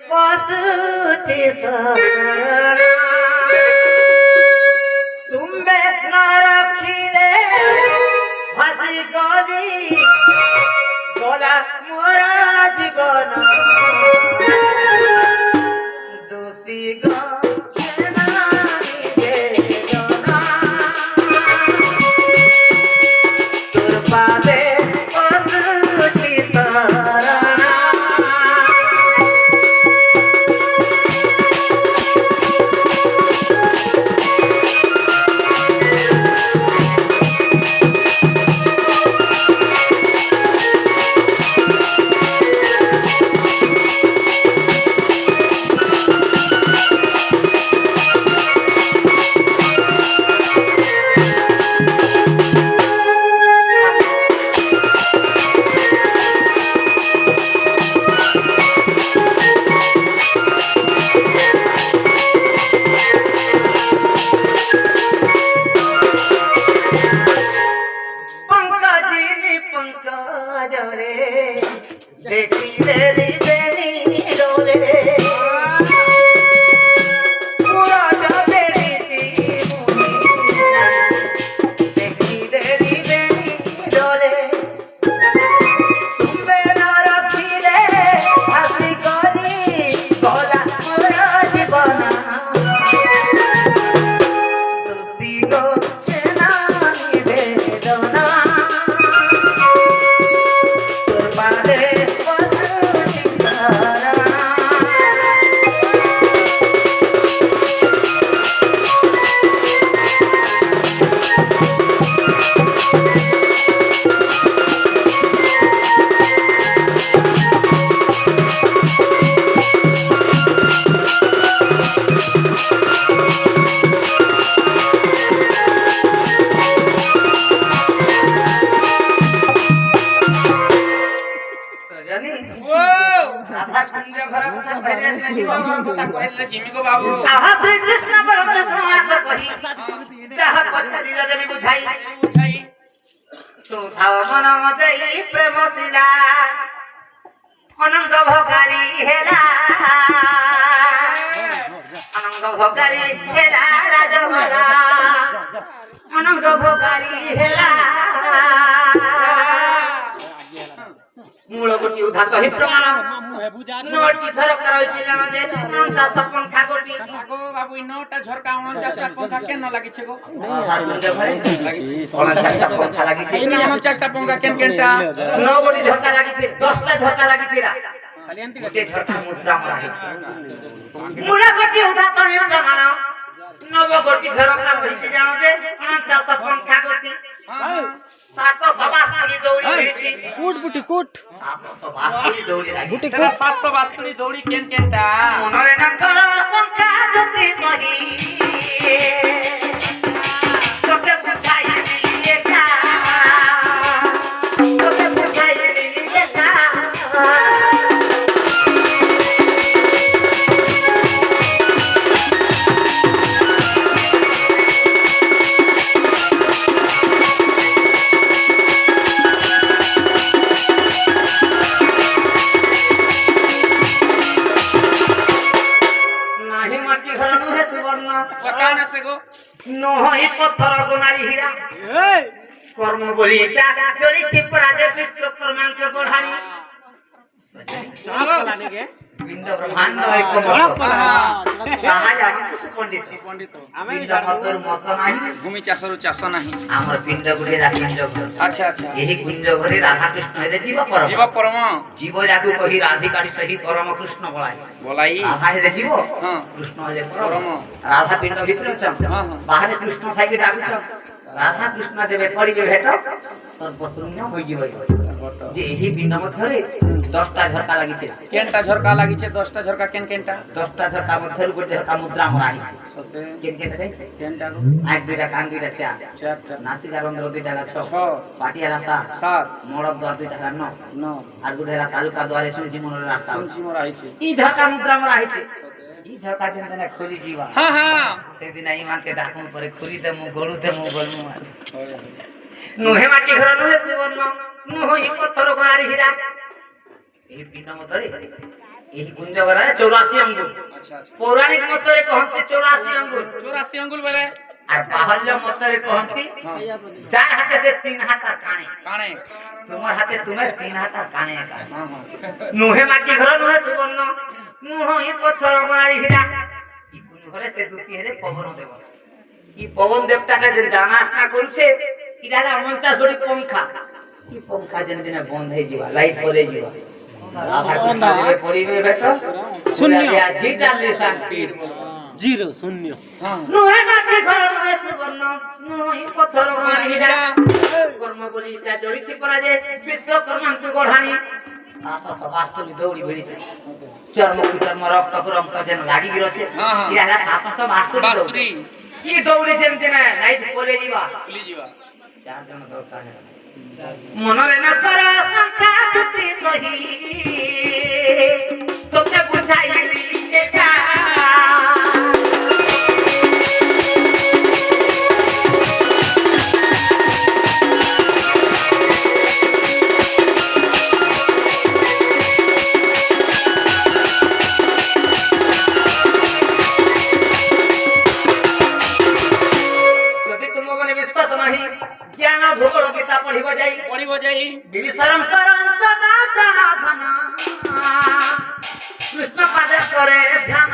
ବସୁଛି ଶରଣ ତୁମେ ନ ରଖିଲେ ଭାସି ଗଲି ଗଲା ମୋର ଜୀବନ ଦୁତି তোর পাবে বসুছি শরণ অনঙ্গ ভোগারি হেলা অনঙ্গ ভোগারি হেলা রাজভোগা অনঙ্গ ভোগারি হেলা মূল কোটি উদ্ধার কহি প্রমাণ নটি ঝরকা রয়েছে জানো যে 49 পন্থা কোটি গো বাবু 9টা ঝরকা 49টা পন্থা কেন লাগিছে গো হারমোনিয়াম ঘরে লাগিছে 49টা পন্থা লাগিছে এই 49টা পন্থা কেন কেনটা 9 কোটি ঝরকা লাগিছে 10টা ঝরকা লাগিছিরা খালি এন্তি গোটে ঝরকা মুদ্রা মরা হইছে মূল কোটি উদ্ধার কহি প্রমাণ নব কোটি ঝরকা রয়েছে জানো যে 49 পন্থা কোটি 722 দৌড়ি রয়েছে কুট বুটি কুট 722 দৌড়ি লাগি বুটি কুট 722 দৌড়ি কেন কেনটা মনরে না কর সংখ্যা যদি কহি তোকে বুঝাই দিলি একা তোকে বুঝাই দিলি একা নহই পথর গুনারি হীরা কর্ম বলি জড়ি চিপরা দে বিশ্বকর্মাঙ্ক গঢ়ানি পিণ্ড ব্রহ্মাণ্ড এক কাহা জানি সুপণ্ডিত আমি মতর মত নাই ভূমি চাষর চাষ নাই আমার পিণ্ড গুড়ে রাখি পিণ্ড আচ্ছা আচ্ছা এই পিণ্ড ঘরে রাধা কৃষ্ণ হেলে জীব পরম জীব যাকু কহি রাধিকারি সহি পরম কৃষ্ণ বলাই রাধা হেলে জীব কৃষ্ণ হেলে পরম রাধা পিণ্ড ভিতরে অছম বাহারে কৃষ্ণ থাকি ডাকুছ রাধা কৃষ্ণ দেবে পড়িবে ভেট সর্বশূন্য হই যাবে যে এই পিণ্ড মধ্যে 10টা ঝরকা লাগিছে কেনটা ঝরকা লাগিছে 10টা ঝরকা কেন কেনটা 10টা ঝরকা মধ্যে গোটে ঝরকা মুদ্রা মরা আছে সতে কেন কেনটা কেনটা গো আক দুইটা কান দুইটা চারটা নাসিকা রন্ধ্র দুইটা 6 পাটিয়া রাসা 7 মোড়ব দ্বার দুইটা 9 আর গোটেরা তালুকা দ্বারে সুজি মনের রাস্তা সুজি মরা আছে ই ঝরকা মুদ্রা মরা আছে ই ঝরকা যেন খুলি जीवा हां हां সেদিন আই মাকে ডাকুন পরে খুলি দে মু গড়ু দে মু গলমু নুহে মাটি ঘর নুহে জীবন নুহই পথর গাড়ি হীরা এই পিণ্ড মধ্যে এই কুঞ্জ করা 84 আঙ্গুল। আচ্ছা আচ্ছা। পৌরাণিক মতরে কহନ୍ତି 84 আঙ্গুল। 84 আঙ্গুল বলে আর বাহল্য মতরে কহନ୍ତି যার হাতে সে 3 হাত আর কানে কানে তোমার হাতে তুমি 3 হাত আর কানে কানে। নুহে মাটি ঘর নুহে সুবর্ণ নুহে পথর মারি হীরা। এই কুঞ্জ ঘরে সে দুটি হেরে পবন দেব। কি পবন দেবতাটা যে জানা আসা করছে এটা 49 বড়ি পঙ্খা। কি পঙ্খা যেন দিনে বন্ধ হয়ে যাবা লাইট পড়ে যাবা রাধা কৃষ্ণ পড়িবে বেশ শূন্য জিটার লিসান পীর জিরো শূন্য। নুহে মাটি ঘর নুহে সুবর্ণ নুহে পথর মারি হীরা। কর্ম বলিটা জড়িতি পরা যে বিশ্বকর্মাଙ୍କୁ গঢ়ানি 772 দৌড়ি ভিড়িছে চর্ম কুচর্ম রক্ত রক্ত যেন লাগিকি রছে। ইয়া 772 কি দৌড়ি যেমতি না লাইট পড়ে যাবা খুলি যাবা। চার জন দরকার মনরে ন কর সংখ্যা দুতি সহি তোতে বুঝাইলি এটা। জ্ঞান ভূগোল গীতা পড়িব যাই বিবিসরঙ্কর অন্তনা প্রাণধন কৃষ্ণ পাদে করে ধ্যান।